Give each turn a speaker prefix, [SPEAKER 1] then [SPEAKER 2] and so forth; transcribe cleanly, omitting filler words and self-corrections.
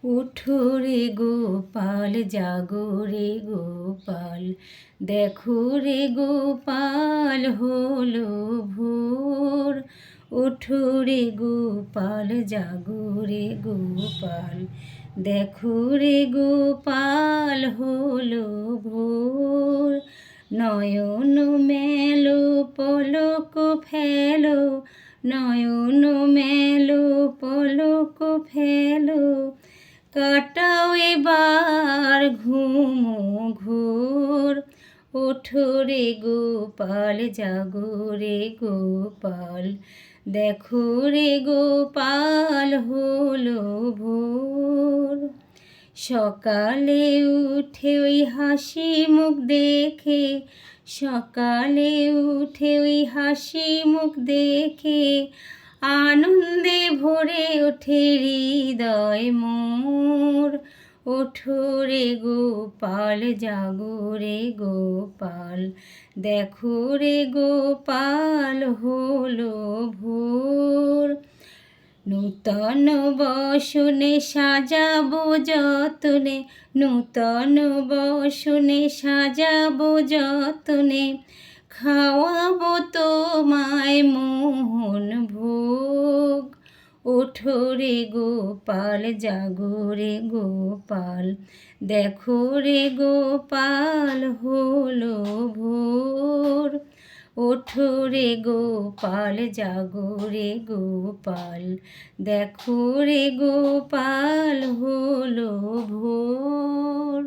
[SPEAKER 1] ওঠো রে গোপাল, জাগো রে গোপাল, দেখো রে গোপাল হলো ভোর। ওঠো রে গোপাল, জাগো রে গোপাল, দেখো রে গোপাল হলো ভোর। নয়ন মেলো পলক ফেলো, নয়ন মেলো পলক ফেলো, কাটাও এবার ঘুম ঘোর। ওঠো রে গোপাল, জাগো রে গোপাল, দেখো রে গোপাল হলো ভোর। সকালে উঠে ওই হাসি মুখ দেখে, সকালে উঠে ওই হাসি মুখ দেখে, আনন্দে ভরে ওঠে হৃদয় মোর। ওঠো রে গোপাল, জাগো রে গোপাল, দেখো রে গোপাল হলো ভোর। নূতন বসনে সাজাবো যতনে, নূতন বসনে সাজাবো যতনে, খাওয়াবো তোমায় মোহন ভোগ। ওঠো রে গোপাল, জাগো রে গোপাল, দেখো রে গোপাল হলো ভোর। ওঠো রে গোপাল, জাগো রে গোপাল, দেখো রে গোপাল হলো ভোর।